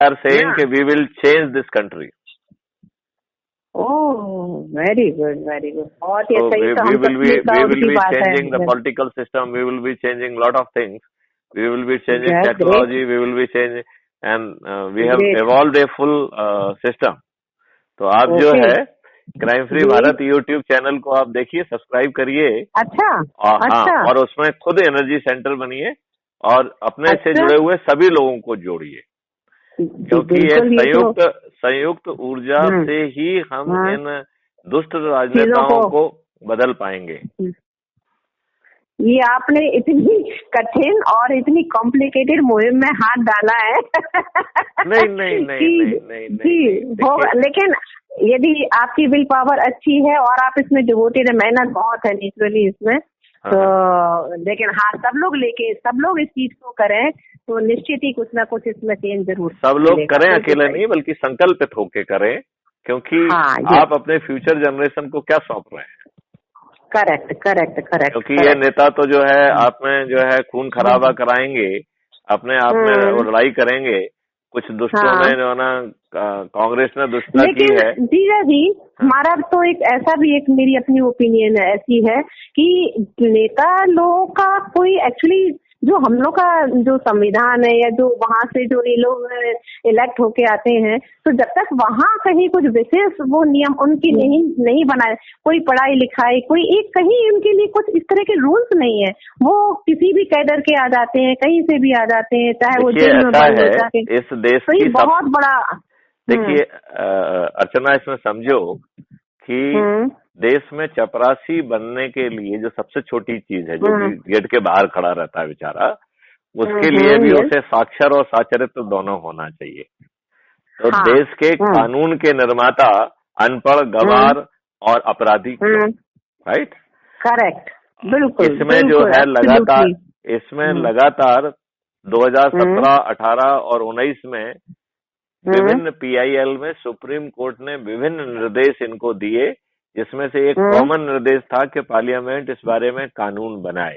are saying कि we will change this country. Oh, very good, very good. बहुत ही So अच्छा। we will be changing the political system. We will be changing lot of things. We will be changing technology. We will be changing, and we have evolved a full system. तो आप जो है crime free Bharat YouTube channel को आप देखिए, subscribe करिए। अच्छा। हाँ, और उसमें खुद एनर्जी सेंटर बनिए और अपने से जुड़े हुए सभी लोगों को जोड़िए, क्योंकि ये संयुक्त ऊर्जा से ही हम इन दुष्ट राजनेताओं को बदल पाएंगे। ये आपने इतनी कठिन और इतनी कॉम्प्लिकेटेड मुहिम में हाथ डाला है। नहीं। होगा, लेकिन यदि आपकी विल पावर अच्छी है और आप इसमें डिवोटेड है, मेहनत बहुत है नेचुरली इसमें, तो लेकिन हाँ, सब लोग इस चीज को करें तो निश्चित ही कुछ ना कुछ इसमें चेंज जरूर। सब लोग करें, अकेले नहीं, बल्कि संकल्पित होके करें, क्योंकि आप अपने फ्यूचर जनरेशन को क्या सौंप रहे हैं। करेक्ट। क्योंकि ये नेता तो जो है आप में जो है खून खराबा कराएंगे, अपने आप में वो लड़ाई करेंगे। कुछ दुष्टों ने जो ना कांग्रेस ने दुष्टता की है। जीजा जी, हमारा तो एक ऐसा भी एक मेरी अपनी ओपिनियन ऐसी है कि नेता लोगों का कोई एक्चुअली जो हम लोग का जो संविधान है या जो वहाँ से जो ये लोग इलेक्ट होके आते हैं, तो जब तक वहाँ कहीं कुछ विशेष वो नियम उनकी नहीं बनाए, कोई पढ़ाई लिखाई कोई एक कहीं उनके लिए कुछ इस तरह के रूल्स नहीं है, वो किसी भी कैडर के आ जाते हैं, कहीं से भी आ जाते हैं, चाहे वो जेल में बंद हो जाके। इस देश की बहुत बड़ा देखिए अर्चना, इसमें समझो कि देश में चपरासी बनने के लिए जो सबसे छोटी चीज है, जो गेट के बाहर खड़ा रहता है बेचारा, उसके लिए भी उसे साक्षर और साचरित्र दोनों होना चाहिए। तो देश के कानून के निर्माता अनपढ़, गवार और अपराधी, राइट? करेक्ट, बिल्कुल। इसमें जो है लगातार 2017, 18 और 19 में विभिन्न PIL में सुप्रीम कोर्ट ने विभिन्न निर्देश इनको दिए, जिसमें से एक कॉमन निर्देश था कि पार्लियामेंट इस बारे में कानून बनाए।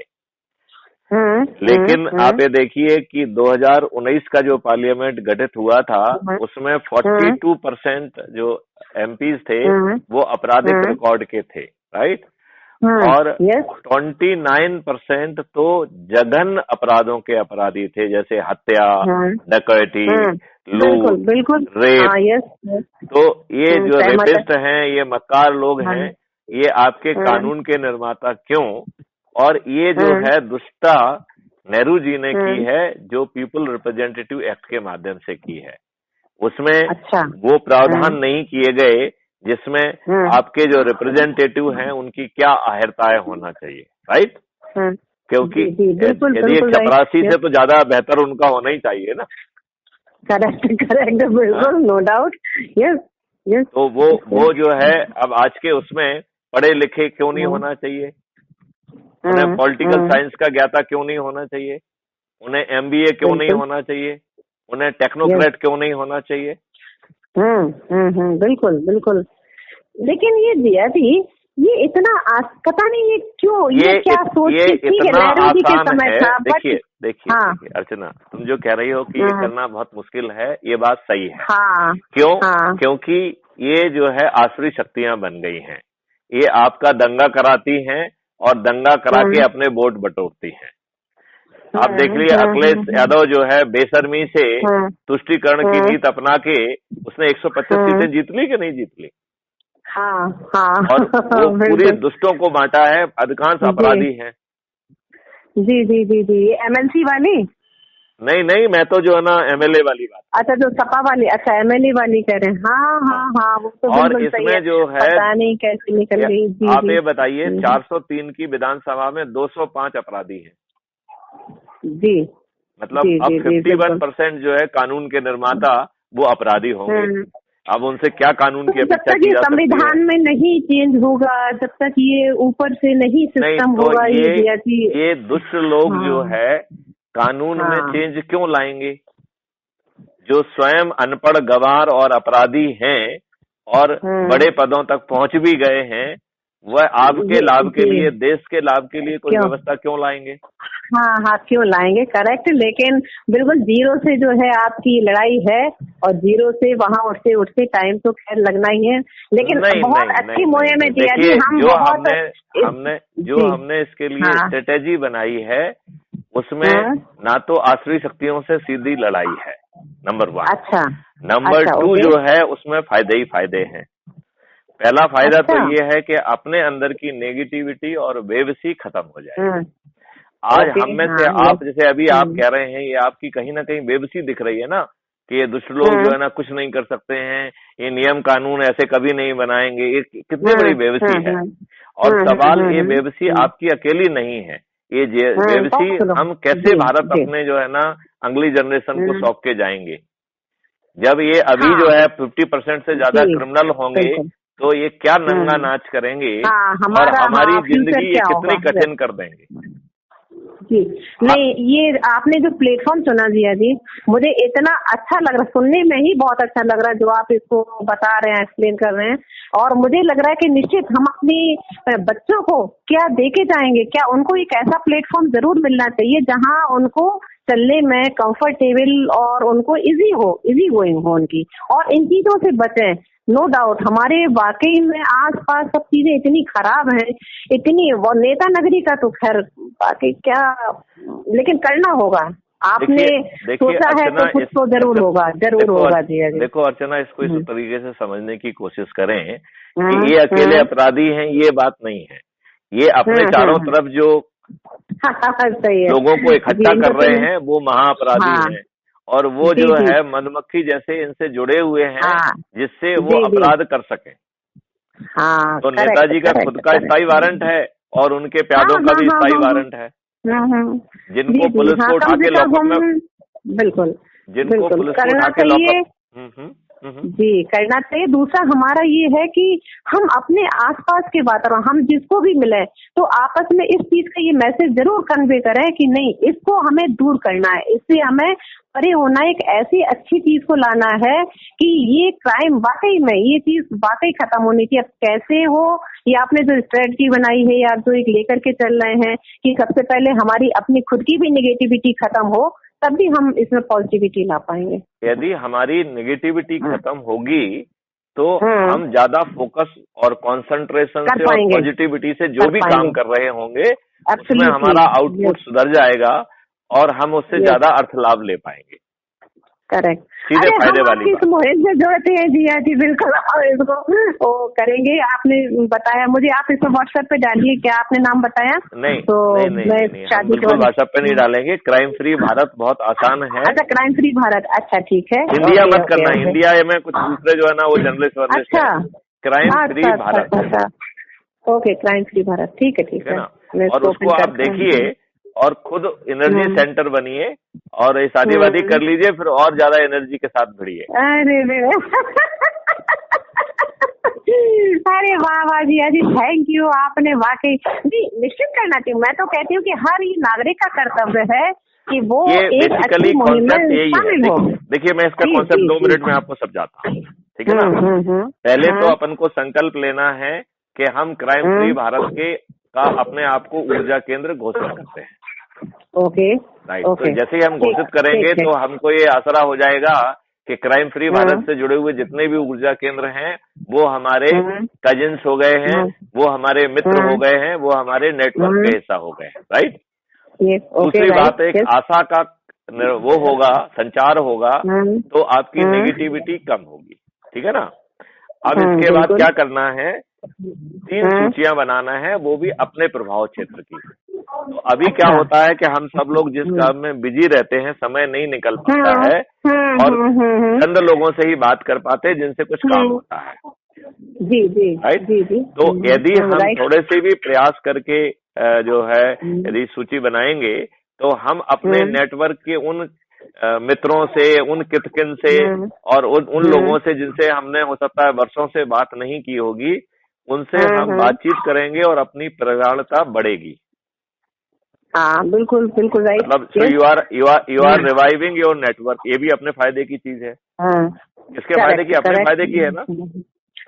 लेकिन आप ये देखिए कि 2019 का जो पार्लियामेंट गठित हुआ था, उसमें 42% जो MPs थे वो आपराधिक रिकॉर्ड के थे, राइट? और 29% तो जघन्य अपराधों के अपराधी थे, जैसे हत्या, डकैती, लूट, रेप। तो ये जो रेपिस्ट हैं, ये मक्कार लोग हैं, ये आपके कानून के निर्माता क्यों? और ये जो है दुष्टता नेहरू जी ने की है, जो पीपल रिप्रेजेंटेटिव एक्ट के माध्यम से की है। उसमें वो प्रावधान नहीं किए गए जिसमें आपके जो रिप्रेजेंटेटिव हैं उनकी क्या अहर्ताएं होना चाहिए, राइट? क्योंकि यदि एक चपरासी से तो ज्यादा बेहतर उनका होना ही चाहिए ना। करेक्ट, बिल्कुल, नो डाउट, यस। तो वो जो है अब आज के उसमें पढ़े लिखे क्यों नहीं होना चाहिए, उन्हें पॉलिटिकल साइंस का ज्ञाता क्यों नहीं होना चाहिए, उन्हें MBA क्यों नहीं होना चाहिए, उन्हें टेक्नोक्रेट क्यों नहीं होना चाहिए। बिल्कुल। लेकिन ये दिया थी, ये इतना पता नहीं ये क्यों, ये क्या सोच के थी कि नेहरू जी के समय था। देखिए अर्चना, तुम जो कह रही हो कि ये करना बहुत मुश्किल है, ये बात सही है। क्योंकि ये जो है आसुरी शक्तियां बन गई हैं, ये आपका दंगा कराती हैं और दंगा करा के अपने वोट बटोरती हैं। आप देख लीजिए, अखिलेश यादव जो है बेशर्मी से तुष्टीकरण की नीति अपना के उसने 125 सीटें जीत ली कि नहीं जीत ली? और वो पूरे दुष्टों को बांटा है, अधिकांश अपराधी हैं। जी, MLC वाली नहीं, मैं तो जो है ना MLA वाली बात। अच्छा, जो सपा वाली, अच्छा MLA वाली कह रहे हैं। हाँ, वो तो और इसमें जो है पता नहीं कैसे निकल गई। आप ये बताइए, 403 की विधानसभा में 205 अपराधी हैं। जी, मतलब अब 51% जो है कानून के निर्माता वो अपराधी होंगे। अब उनसे क्या कानून की अपेक्षा की जा सकती है? संविधान में नहीं चेंज होगा, जब तक ये ऊपर से नहीं सिस्टम होगा। ये दुष्ट लोग जो है कानून में चेंज क्यों लाएंगे? जो स्वयं अनपढ़, गवार और अपराधी हैं और बड़े पदों तक पहुंच भी गए हैं, वह आपके लाभ के लिए, देश के लाभ के लिए कोई व्यवस्था क्यों लाएंगे? हाँ हाँ क्यों लाएंगे, करेक्ट। लेकिन बिल्कुल जीरो से जो है आपकी लड़ाई है, और जीरो से वहाँ उठते उठते टाइम तो खैर लगना ही है, लेकिन बहुत अच्छी मुहिम है जिया जी। हम जो हमने इसके लिए स्ट्रेटेजी बनाई है उसमें ना तो आसुरी शक्तियों से सीधी लड़ाई है, नंबर 1। अच्छा। नंबर 2 जो है उसमें फायदे ही फायदे हैं। पहला फायदा तो ये है कि अपने अंदर की नेगेटिविटी और बेबसी खत्म हो जाए। आज हम में से आप, जैसे अभी आप कह रहे हैं, ये आपकी कहीं ना कहीं बेबसी दिख रही है ना, कि ये दुष्ट लोग जो है ना कुछ नहीं कर सकते हैं, ये नियम कानून ऐसे कभी नहीं बनाएंगे, ये कितनी बड़ी बेबसी है। और सवाल ये बेबसी आपकी अकेली नहीं है, ये बेबसी हम कैसे भारत अपने जो है ना अगली जनरेशन को सौंप के जाएंगे। जब ये अभी जो है 50% से ज्यादा क्रिमिनल होंगे तो ये क्या नंगा नाच करेंगे और हमारी जिंदगी ये कितनी कठिन कर देंगे। जी नहीं, ये आपने जो प्लेटफॉर्म चुना जिया जी, मुझे इतना अच्छा लग रहा, सुनने में ही बहुत अच्छा लग रहा है जो आप इसको बता रहे हैं, एक्सप्लेन कर रहे हैं। और मुझे लग रहा है कि निश्चित हम अपनी बच्चों को क्या देके जाएंगे, क्या उनको एक ऐसा प्लेटफॉर्म जरूर मिलना चाहिए जहां उनको चलने में कंफर्टेबल और उनको इजी गोइंग हो उनकी, और इन चीजों से बचें। नो डाउट हमारे वाकई में आसपास सब चीजें इतनी खराब हैं, इतनी, वो नेता नगरी का तो खैर बाकी क्या, लेकिन करना होगा। आपने सोचा है तो कुछ तो जरूर होगा जी। देखो अर्चना, इसको इस तरीके से समझने की कोशिश करें कि ये अकेले अपराधी हैं, ये बात नहीं है। ये अपने चारों तरफ जो लोगों को इकट्ठा कर रहे हैं वो महाअपराधी हैं, और वो जो है मधुमक्खी जैसे इनसे जुड़े हुए हैं जिससे वो अपराध कर सके। तो नेताजी का खुद का स्थायी वारंट है और उनके प्यादों का भी स्थायी वारंट है, जिनको पुलिस को उठा के लॉकअप में, बिल्कुल जिनको पुलिस को उठा के लॉकअप जी करना चाहिए। दूसरा हमारा ये है कि हम अपने आसपास के वातावरण, हम जिसको भी मिले तो आपस में इस चीज का ये मैसेज जरूर कन्वे करें कि नहीं, इसको हमें दूर करना है, इससे हमें परे होना, एक ऐसी अच्छी चीज को लाना है कि ये क्राइम वाकई में, ये चीज वाकई खत्म होनी चाहिए। अब कैसे हो, ये आपने जो स्ट्रेटजी बनाई है या जो एक लेकर के चल रहे हैं कि सबसे पहले हमारी अपनी खुद की भी नेगेटिविटी खत्म हो, तभी हम इसमें पॉजिटिविटी ला पाएंगे। यदि हमारी नेगेटिविटी खत्म होगी तो हम ज्यादा फोकस और कंसंट्रेशन से और पॉजिटिविटी से जो भी काम कर रहे होंगे उसमें हमारा आउटपुट सुधर जाएगा और हम उससे ज्यादा अर्थ लाभ ले पाएंगे। करेक्ट, सीधे फायदे वाली बात। मुहिम से जोड़ते हैं जिया जी, बिल्कुल इसको वो करेंगे। आपने बताया मुझे, आप इसको व्हाट्सएप पे डालिए, क्या आपने नाम बताया? नहीं तो नहीं, बिल्कुल व्हाट्सएप पे नहीं डालेंगे। क्राइम फ्री भारत बहुत आसान है। अच्छा, क्राइम फ्री भारत, अच्छा ठीक है। इंडिया मत करना, इंडिया में कुछ दूसरे जो है ना वो जर्नलिस्ट वर्नलिस्ट। अच्छा, crime free Bharat. Okay, crime free Bharat, ठीक है ना। और उसको आप देखिए और खुद एनर्जी सेंटर बनिए और शादी वादी कर लीजिए, फिर और ज्यादा एनर्जी के साथ भिड़िए। अरे वाह जिया जी, थैंक यू। आपने वाकई जी निश्चित करना चाहिए। मैं तो कहती हूँ कि हर ही नागरिक का कर्तव्य है कि वो एक अच्छी मुहिम में शामिल हो। देखिए, मैं इसका कॉन्सेप्ट 2 मिनट में आपको समझाता हूँ, ठीक है ना। पहले तो अपन को संकल्प लेना है कि हम क्राइम फ्री भारत का अपने आप को ऊर्जा केंद्र घोषित करते हैं। Okay, right. तो जैसे ही हम घोषित करेंगे तो हमको ये आसरा हो जाएगा कि क्राइम फ्री भारत से जुड़े हुए जितने भी ऊर्जा केंद्र हैं वो हमारे कजिन्स हो गए हैं, वो हमारे मित्र हो गए हैं, वो हमारे नेटवर्क का हिस्सा हो गए हैं। राइट। दूसरी बात, एक आशा का वो होगा, संचार होगा, तो आपकी नेगेटिविटी कम होगी, ठीक है ना। अब इसके बाद क्या करना है, 3 सूचियां बनाना है, वो भी अपने प्रभाव क्षेत्र की। तो अभी क्या होता है कि हम सब लोग जिस काम में बिजी रहते हैं, समय नहीं निकल पाता है और चंद लोगों से ही बात कर पाते हैं जिनसे कुछ काम होता है। जी राइट। तो यदि हम थोड़े से भी प्रयास करके जो है यदि सूची बनाएंगे तो हम अपने नेटवर्क के उन मित्रों से, उन कितकिन से और उन लोगों से जिनसे हमने हो सकता है वर्षों से बात नहीं की होगी, उनसे हम बातचीत करेंगे और अपनी प्रगाढ़ता बढ़ेगी। हाँ, बिल्कुल राइट। मतलब you are reviving your network. ये भी अपने फायदे की चीज है। इसके फायदे की, अपने फायदे की है ना,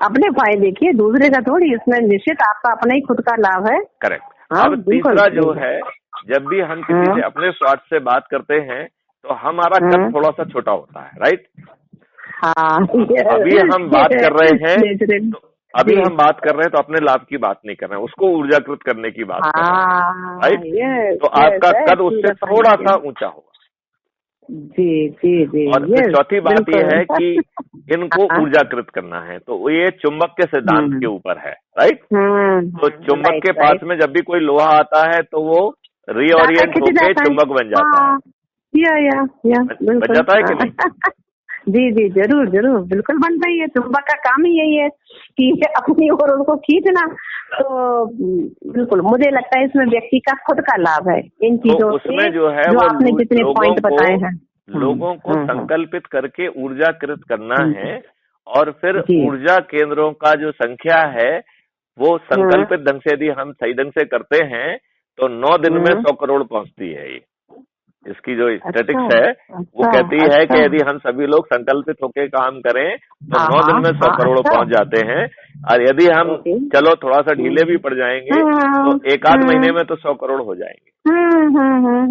अपने फायदे की, दूसरे का थोड़ी। इसमें निश्चित आपका अपना ही खुद का लाभ है। करेक्ट। अब तीसरा जो है जब भी हम किसी से अपने स्वार्थ से बात करते हैं तो हमारा कद थोड़ा सा छोटा होता है, राइट? अभी हम बात कर रहे हैं तो अपने लाभ की बात नहीं कर रहे हैं, उसको ऊर्जाकृत करने की बात कर रहे हैं, राइट? तो आपका कद उससे थोड़ा सा ऊंचा होगा। जी। और चौथी बात यह है कि इनको ऊर्जाकृत करना है, तो ये चुंबक के सिद्धांत के ऊपर है, राइट? तो चुंबक के पास में जब भी कोई लोहा आता है तो वो रीओरिएंट होके चुंबक बन जाता है। बन जाता है कि नहीं? जी, जरूर बिल्कुल बन रही है। चुंबक का काम ही यही है कि अपनी ओर उनको खींचना। तो बिल्कुल मुझे लगता है इसमें व्यक्ति का खुद का लाभ है इन चीजों तो उसमें जो है जो आपने जितने पॉइंट बताए हैं, लोगों को संकल्पित करके ऊर्जाकृत करना है। और फिर ऊर्जा केंद्रों का जो संख्या है वो संकल्पित ढंग से यदि हम सही ढंग से करते हैं तो 9 दिन में 100 करोड़ पहुंचती है। ये इसकी जो स्टैटिक्स है वो कहती है कि यदि हम सभी लोग संकल्पित होकर काम करें तो 9 दिन में 100 करोड़ पहुंच जाते हैं। और यदि हम चलो थोड़ा सा ढीले भी पड़ जाएंगे तो 1-8 महीने में तो 100 करोड़ हो जाएंगे।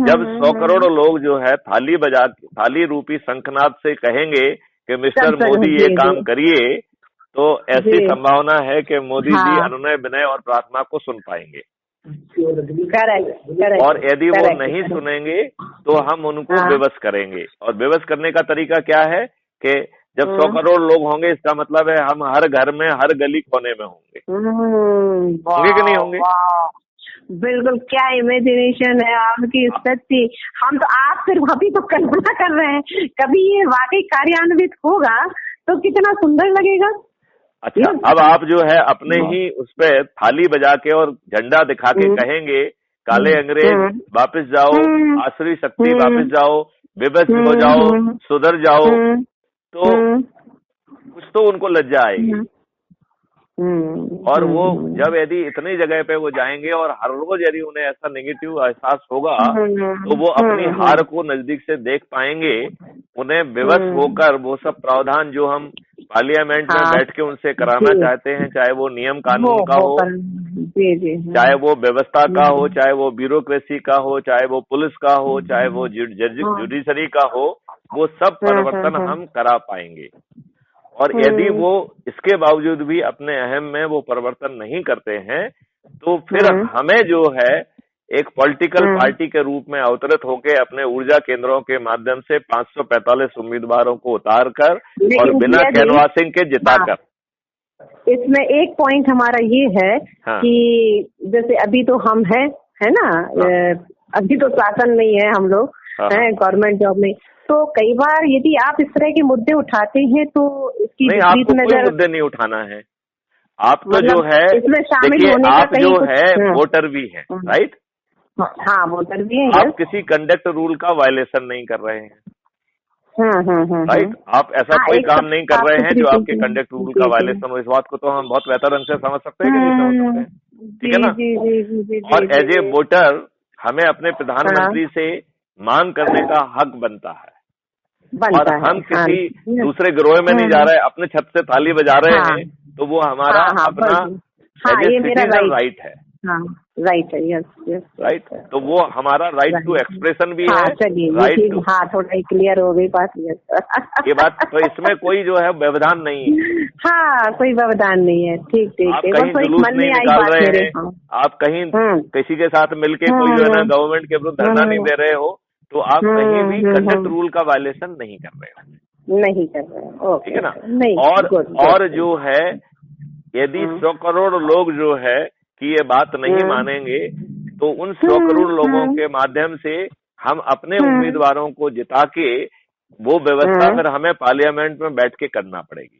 जब 100 करोड़ लोग जो है थाली रूपी शंखनाद से कहेंगे कि मिस्टर मोदी ये काम करिए, तो ऐसी संभावना है कि मोदी जी अनुनय विनय और प्रार्थना को सुन पाएंगे। और यदि वो नहीं सुनेंगे तो हम उनको विवश करेंगे। और विवश करने का तरीका क्या है कि जब 100 करोड़ लोग होंगे इसका मतलब है हम हर घर में हर गली कोने में होंगे। होंगे कि नहीं होंगे? बिल्कुल, क्या इमेजिनेशन है आपकी सच्ची। हम तो आप सिर्फ अभी तो कल्पना कर रहे हैं, कभी ये वाकई कार्यान्वित होगा तो कितना सुंदर लगेगा। अच्छा, अब आप जो है अपने ही उस पे थाली बजा के और झंडा दिखा के कहेंगे काले अंग्रेज वापस जाओ, आसुरी शक्ति वापस जाओ, विवश हो जाओ, सुधर जाओ, तो कुछ तो उनको लज्जा आएगी। और वो जब यदि इतनी जगह पे वो जाएंगे और हर रोज यदि उन्हें ऐसा नेगेटिव एहसास होगा तो वो अपनी हार को नजदीक से देख पाएंगे। उन्हें विवश होकर वो सब प्रावधान जो हम पार्लियामेंट में बैठ के उनसे कराना चाहते हैं, चाहे वो नियम कानून का हो, चाहे वो व्यवस्था का हो, चाहे वो ब्यूरोक्रेसी का हो, चाहे वो पुलिस का हो, चाहे वो जुडिशरी का हो, वो सब परिवर्तन हम करा पाएंगे। और यदि वो इसके बावजूद भी अपने अहम में वो परिवर्तन नहीं करते हैं तो फिर हमें जो है एक पॉलिटिकल पार्टी के रूप में अवतरित होकर अपने ऊर्जा केंद्रों के माध्यम से 545 उम्मीदवारों को उतार कर और बिना कैनवासिंग के जिताकर। इसमें एक पॉइंट हमारा ये है कि जैसे अभी तो हम है ना, अभी तो शासन नहीं है, हम लोग हैं गवर्नमेंट जॉब में। तो कई बार यदि आप इस तरह के मुद्दे उठाते हैं तो इसकी आपको कोई मुद्दे नहीं उठाना है। आप तो जो है इसमें शामिल होने आप जो है वोटर भी हैं, राइट? हाँ, वोटर भी है। आप किसी कंडक्ट रूल का वायलेशन नहीं कर रहे हैं, राइट? आप ऐसा कोई काम नहीं कर रहे हैं जो आपके कंडक्ट रूल का वायलेशन हो। इस बात को तो हम बहुत बेहतर ढंग से समझ सकते हैं कि नहीं समझ सकते हैं, ठीक है ना? और एज ए वोटर हमें अपने प्रधानमंत्री से मांग करने का हक बनता है। और हम किसी दूसरे गिरोह में नहीं जा रहे, अपने छत से थाली बजा रहे हैं, तो वो हमारा अपना राइट है। राइट है, यस राइट। तो वो हमारा राइट टू एक्सप्रेशन भी है। राइट, थोड़ा क्लियर हो गई बात। ये बात तो इसमें कोई जो है व्यवधान नहीं है। कोई व्यवधान नहीं है। ठीक आप कहीं जुलूस नहीं निकाल रहे हैं, आप कहीं किसी के साथ मिलके कोई जो है ना गवर्नमेंट के विरुद्ध धरना नहीं दे रहे हो, तो आप कहीं भी कंडक्ट रूल का वायलेशन नहीं कर रहे हो, ठीक है ना? और जो है यदि 100 करोड़ लोग जो है कि ये बात नहीं मानेंगे तो उन 100 करोड़ लोगों के माध्यम से हम अपने उम्मीदवारों को जिता के वो व्यवस्था फिर हमें पार्लियामेंट में बैठ के करना पड़ेगी।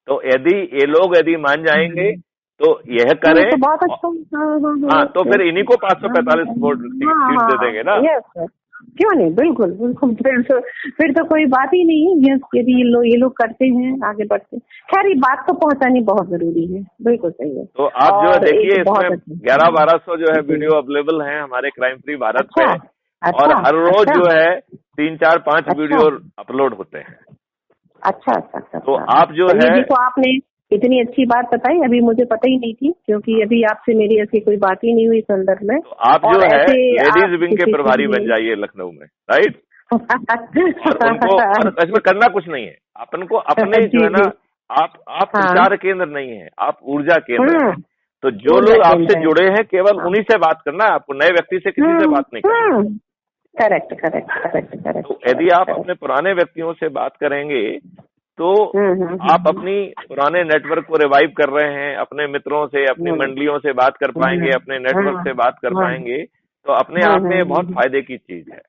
तो यदि मान जाएंगे तो यह करें तो बहुत अच्छा। तो फिर इन्हीं को 545 वोट सीट दे देंगे ना। क्यों नहीं, बिल्कुल। फिर तो कोई बात ही नहीं है। यदि ये लोग करते हैं, आगे बढ़ते हैं। खैर ये बात तो पहुंचानी बहुत जरूरी है, बिल्कुल सही है। तो आप जो है देखिए इसमें 1100-1200 जो है वीडियो अवेलेबल हैं हमारे क्राइम फ्री भारत पे। और हर रोज जो है 3-4-5 वीडियो अपलोड होते हैं। अच्छा। तो आप जो है देखो आपने इतनी अच्छी बात बताई, अभी मुझे पता ही नहीं थी, क्योंकि अभी आपसे मेरी ऐसी कोई बात ही नहीं हुई संदर्भ में। तो आप जो है लेडीज विंग के प्रभारी बन जाइए लखनऊ में, राइट। और उनको इसमें करना कुछ नहीं है, अपन को अपने जो है ना, आप प्रचार केंद्र नहीं है, आप ऊर्जा केंद्र है। तो जो लोग आपसे जुड़े हैं केवल उन्हीं से बात करना है आपको, नए व्यक्ति से किसी से बात नहीं करना। Correct correct correct correct. तो यदि आप अपने पुराने व्यक्तियों से बात करेंगे तो आप अपनी पुराने नेटवर्क को रिवाइव कर रहे हैं, अपने मित्रों से, अपनी मंडलियों से बात कर पाएंगे, अपने नेटवर्क से बात कर पाएंगे, तो अपने आप में बहुत फायदे की चीज है।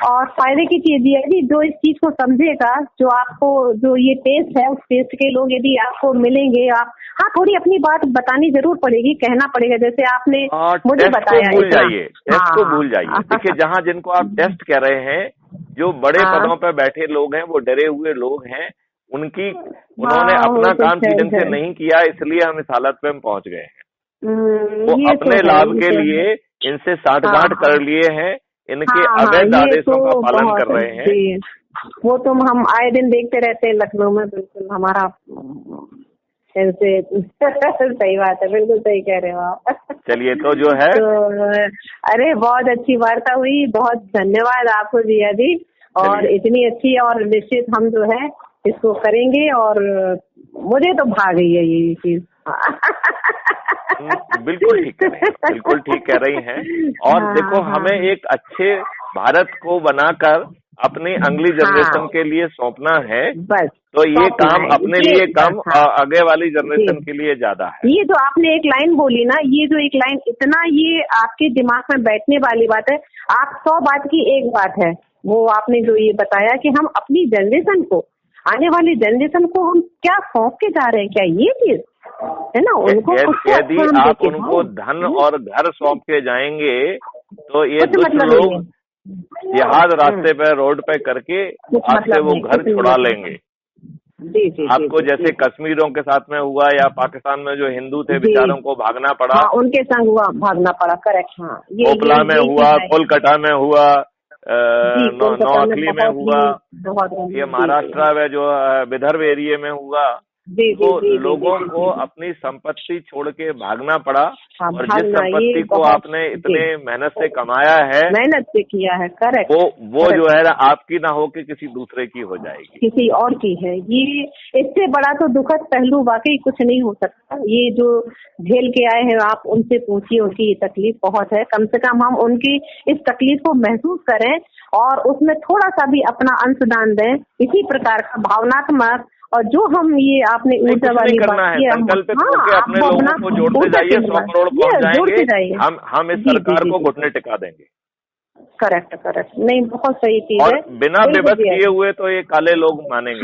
और फायदे की चीज ये है जो इस चीज को समझेगा, जो आपको जो ये टेस्ट है, उस टेस्ट के लोग यदि आपको मिलेंगे, आप थोड़ी अपनी बात बतानी जरूर पड़ेगी, कहना पड़ेगा, जैसे आपने मुझे बताया। भूल जाइए, टेस्ट को भूल जाइए। देखिए, जहाँ जिनको आप टेस्ट कह रहे हैं, जो बड़े पदों पर बैठे लोग हैं, वो डरे हुए लोग हैं, उन्होंने अपना काम ठीक ढंग से नहीं किया, इसलिए हम इस हालत पे हम पहुंच गए हैं। वो अपने लाभ के लिए इनसे साठगांठ कर लिए हैं, इनके अवैध आदेशों का पालन कर रहे हैं। वो तो हम आए दिन देखते रहते हैं लखनऊ में, बिल्कुल हमारा सही बात है, बिल्कुल सही कह रहे हो आप। चलिए, तो जो है अरे बहुत अच्छी वार्ता हुई, बहुत धन्यवाद आपको जिया जी। और इतनी अच्छी, और निश्चित हम जो है इसको करेंगे, और मुझे तो भाग गई है ये चीज। बिल्कुल ठीक कह रही हैं, बिल्कुल ठीक कह रही हैं। और देखो, हमें एक अच्छे भारत को बनाकर अपनी अगली जनरेशन के लिए सौंपना है, बस। तो ये काम अपने लिए कम, आगे वाली जनरेशन के लिए ज्यादा है। ये जो आपने एक लाइन बोली ना, ये जो एक लाइन, इतना ये आपके दिमाग में बैठने वाली बात है। आप 100 बात की एक बात है, वो आपने जो ये बताया कि हम अपनी जनरेशन को, आने वाली जनरेशन को हम क्या सौंप के जा रहे हैं, क्या ये चीज है ना उनको। यदि आप उनको धन और घर सौंप के जाएंगे तो ये दुष्ट लोग जिहाद रास्ते पे, रोड पे करके आपसे वो घर छुड़ा लेंगे। आपको जैसे कश्मीरों के साथ में हुआ, या पाकिस्तान में जो हिंदू थे बेचारों को भागना पड़ा, उनके संग हुआ, भागना पड़ा। करेक्ट। कोपला में हुआ, कोलकाता में हुआ, नौअखली में हुआ, ये महाराष्ट्र में जो विदर्भ एरिया में हुआ। तो लोगों को अपनी संपत्ति छोड़ के भागना पड़ा, और जिस संपत्ति को आपने इतने मेहनत से कमाया है, मेहनत से किया है, करेक्ट, वो जो है ना आपकी ना हो के किसी दूसरे की हो जाएगी, किसी और की है। ये इससे बड़ा तो दुखद पहलू वाकई कुछ नहीं हो सकता। ये जो झेल के आए हैं आप, उनसे पूछिए, उनकी ये तकलीफ बहुत है। कम से कम हम उनकी इस तकलीफ को महसूस करें और उसमें थोड़ा सा भी अपना अंशदान दें, इसी प्रकार का भावनात्मक। और जो हम ये आपने ऊर्जा वाली बात की, संकल्पित होकर अपने लोगों को जोड़ते जाइए, 100 करोड़ पहुंच जाएंगे। हम इस सरकार को घुटने टिका देंगे। करेक्ट करेक्ट, नहीं बहुत सही चीज है। बिना विवश किए हुए तो ये काले लोग मानेंगे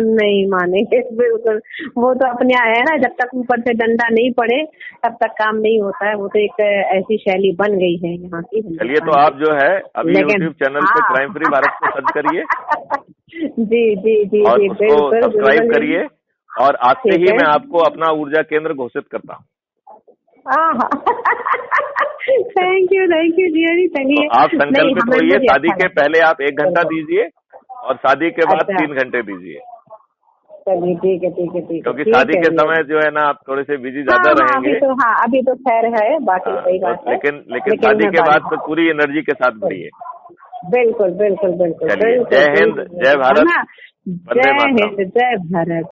नहीं मानेंगे, बिल्कुल। वो तो अपने है ना, जब तक ऊपर से डंडा नहीं पड़े तब तक काम नहीं होता है। वो तो एक ऐसी शैली बन गई है यहाँ की। चलिए, तो आप जो है अभी यूट्यूब चैनल पे क्राइम फ्री भारत को सर्च करिए, जी, और उसको सब्सक्राइब करिए, और आज से ही मैं आपको अपना ऊर्जा केंद्र घोषित करता हूँ। थैंक यू जी, चलिए। तो आप संकल्पित होइए, शादी के पहले आप 1 घंटा दीजिए, और शादी के बाद 3 घंटे दीजिए। चलिए, ठीक है। क्योंकि शादी के समय जो है ना आप थोड़े से बिजी ज्यादा रहेंगे। अभी तो खैर है, बाकी सही बात है। लेकिन शादी के बाद तो पूरी एनर्जी के साथ बढ़िए। बिल्कुल। चलिए, जय हिंद, जय भारत, जय हिंद, जय भारत।